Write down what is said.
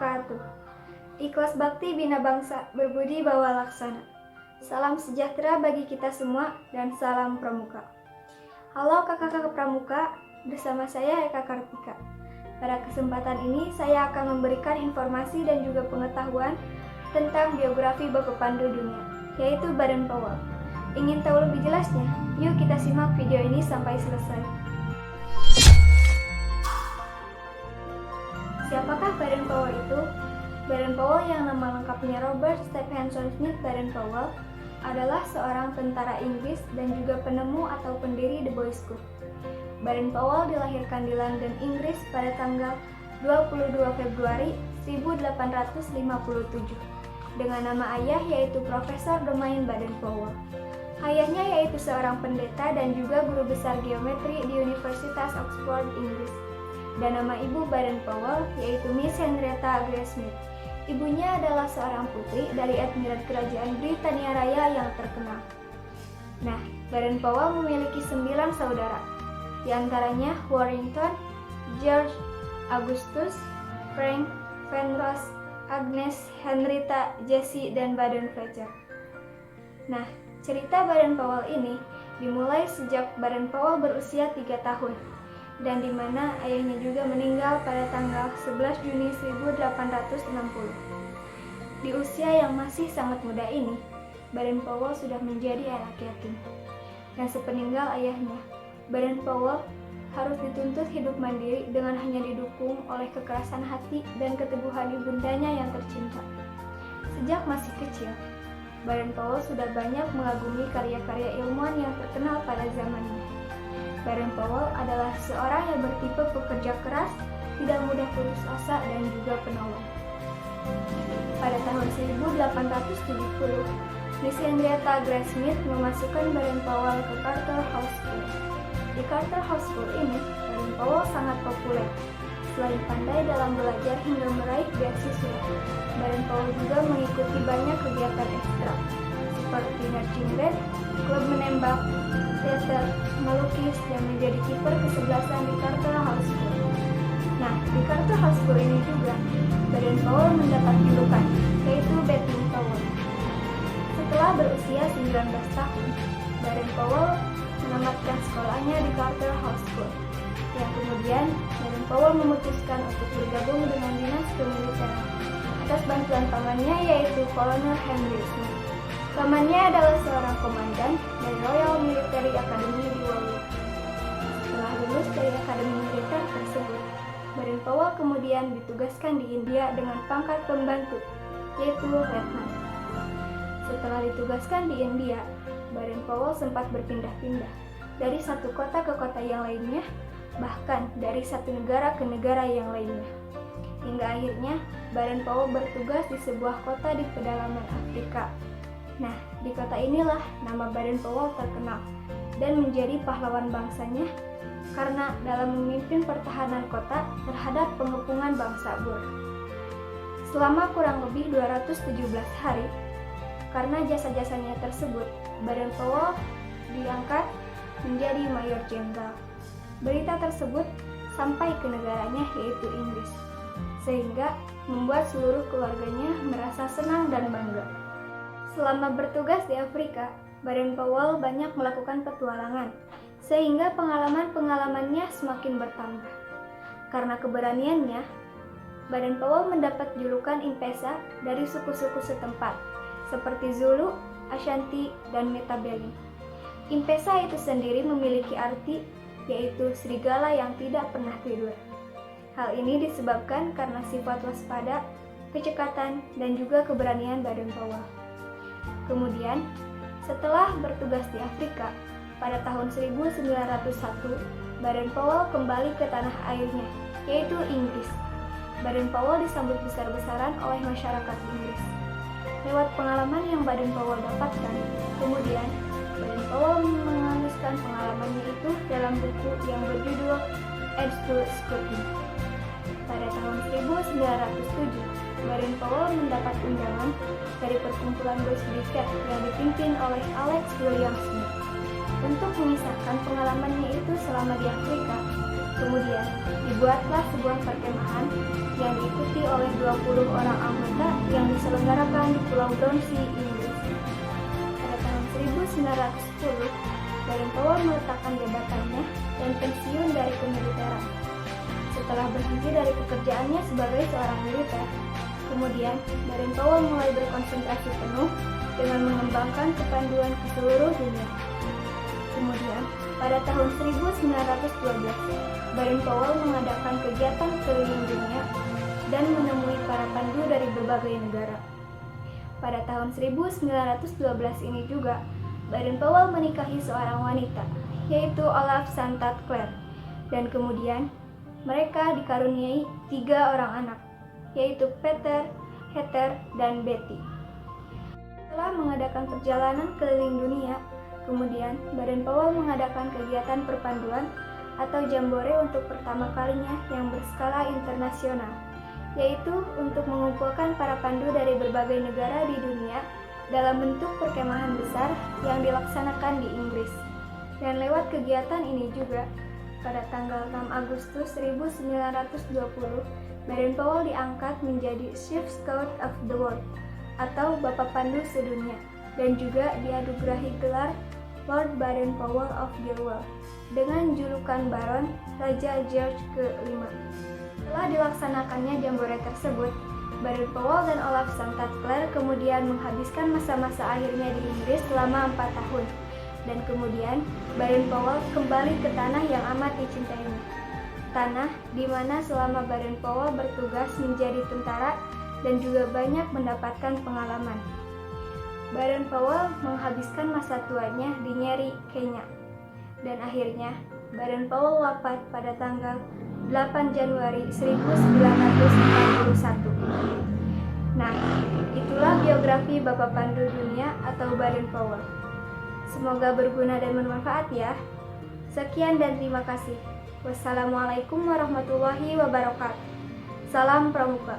wabarakatuh. Ikhlas bakti bina bangsa, berbudi bawa laksana. Salam sejahtera bagi kita semua dan salam pramuka. Halo kakak-kakak pramuka, bersama saya Eka Kartika. Pada kesempatan ini saya akan memberikan informasi dan juga pengetahuan tentang biografi Bapak Pandu Dunia, yaitu Baden Powell. Ingin tahu lebih jelasnya? Yuk kita simak video ini sampai selesai. Siapakah Baden Powell itu? Baden Powell yang nama lengkapnya Robert Stephenson Smith Baden Powell adalah seorang tentara Inggris dan juga penemu atau pendiri The Boy Scout. Baden Powell dilahirkan di London, Inggris pada tanggal 22 Februari 1857 dengan nama ayah yaitu Profesor Domain Baden Powell. Ayahnya yaitu seorang pendeta dan juga guru besar geometri di Universitas Oxford, Inggris. Dan nama ibu Baden Powell yaitu Miss Henrietta Grace Smith. Ibunya adalah seorang putri dari etnis kerajaan Britania Raya yang terkenal. Nah, Baden Powell memiliki 9 saudara, di antaranya Warrington, George, Augustus, Frank, Penrose, Agnes, Henrietta, Jessie, dan Baden Fletcher. Nah, cerita Baden Powell ini dimulai sejak Baden Powell berusia 3 tahun. Dan di mana ayahnya juga meninggal pada tanggal 11 Juni 1860. Di usia yang masih sangat muda ini, Baden Powell sudah menjadi anak yatim. Dan sepeninggal ayahnya, Baden Powell harus dituntut hidup mandiri dengan hanya didukung oleh kekerasan hati dan keteguhan ibundanya yang tercinta. Sejak masih kecil, Baden Powell sudah banyak mengagumi karya-karya ilmuwan yang terkenal pada zamannya. Baden Powell adalah seorang yang bertipe pekerja keras, tidak mudah putus asa, dan juga penolong. Pada tahun 1870, Miss Henrietta Grace Smith memasukkan Baden Powell ke Carter House School. Di Carter House School ini, Baden Powell sangat populer. Selain pandai dalam belajar hingga meraih beasiswa, Baden Powell juga mengikuti banyak kegiatan ekstra, seperti marching band, klub menembak, teater, melukis, dan menjadi kiper kesebelasan di Carter House School. Nah, di Carter House School ini juga, Baden Powell mendapat julukan, yaitu Betting Powell. Setelah berusia 19 tahun, Baden Powell menamatkan sekolahnya di Carter House School. Yang kemudian, Baden Powell memutuskan untuk bergabung dengan dinas kemiliteran atas bantuan pamannya yaitu Kolonel Henry Smith. Pamannya adalah seorang komandan dari Royal Military Academy di Warwick. Setelah lulus dari akademi militer tersebut, Baden Powell kemudian ditugaskan di India dengan pangkat pembantu, yaitu letnan. Setelah ditugaskan di India, Baden Powell sempat berpindah-pindah dari satu kota ke kota yang lainnya, bahkan dari satu negara ke negara yang lainnya. Hingga akhirnya, Baden Powell bertugas di sebuah kota di pedalaman Afrika. Nah, di kota inilah nama Baden Powell terkenal dan menjadi pahlawan bangsanya karena dalam memimpin pertahanan kota terhadap pengepungan bangsa Boer. Selama kurang lebih 217 hari, karena jasa-jasanya tersebut, Baden Powell diangkat menjadi mayor jenderal. Berita tersebut sampai ke negaranya yaitu Inggris, sehingga membuat seluruh keluarganya merasa senang dan bangga. Selama bertugas di Afrika, Baden Powell banyak melakukan petualangan, sehingga pengalaman-pengalamannya semakin bertambah. Karena keberaniannya, Baden Powell mendapat julukan Impesa dari suku-suku setempat, seperti Zulu, Ashanti, dan Matabele. Impesa itu sendiri memiliki arti, yaitu serigala yang tidak pernah tidur. Hal ini disebabkan karena sifat waspada, kecekatan, dan juga keberanian Baden Powell. Kemudian, setelah bertugas di Afrika, pada tahun 1901, Baden Powell kembali ke tanah airnya, yaitu Inggris. Baden Powell disambut besar-besaran oleh masyarakat Inggris. Lewat pengalaman yang Baden Powell dapatkan, kemudian Baden Powell menuliskan pengalamannya itu dalam buku yang berjudul Edge to Scotland. Pada tahun 1907, Baden Powell mendapat undangan dari perkumpulan Boy Scout yang dipimpin oleh Alex William Smith untuk mengisahkan pengalamannya itu selama di Afrika. Kemudian dibuatlah sebuah perkemahan yang diikuti oleh 20 orang anggota yang diselenggarakan di Pulau Brownsea, Inggris. Pada tahun 1910, Baden-Powell meletakkan jabatannya dan pensiun dari kemiliteran. Setelah berhenti dari pekerjaannya sebagai seorang militer, kemudian Baden-Powell mulai berkonsentrasi penuh dengan mengembangkan kepanduan ke seluruh dunia. Kemudian, pada tahun 1912, Baden-Powell mengadakan kegiatan keliling dunia dan menemui para pandu dari berbagai negara. Pada tahun 1912 ini juga, Baden-Powell menikahi seorang wanita, yaitu Olaf Santat Clare, dan kemudian mereka dikaruniai 3 orang anak, yaitu Peter, Heather, dan Betty. Setelah mengadakan perjalanan keliling dunia, kemudian Baden-Powell mengadakan kegiatan perpanduan atau jambore untuk pertama kalinya yang berskala internasional, yaitu untuk mengumpulkan para pandu dari berbagai negara di dunia dalam bentuk perkemahan besar yang dilaksanakan di Inggris. Dan lewat kegiatan ini juga, pada tanggal 6 Agustus 1920, Baden-Powell diangkat menjadi Chief Scout of the World atau Bapak Pandu Sedunia, dan juga dianugerahi gelar Lord Baden-Powell of the World dengan julukan Baron Raja George ke-5. Setelah dilaksanakannya jambore tersebut, Baden-Powell dan Olaf Santat Clare kemudian menghabiskan masa-masa akhirnya di Inggris selama 4 tahun, dan kemudian Baden-Powell kembali ke tanah yang amat dicintainya. Tanah di mana selama Baden-Powell bertugas menjadi tentara dan juga banyak mendapatkan pengalaman. Baden-Powell menghabiskan masa tuanya di Nyeri, Kenya. Dan akhirnya, Baden-Powell wafat pada tanggal 8 Januari 1941. Nah, itulah biografi Bapak Pandu Dunia atau Baden-Powell. Semoga berguna dan bermanfaat ya. Sekian dan terima kasih. Wassalamualaikum warahmatullahi wabarakatuh. Salam Pramuka.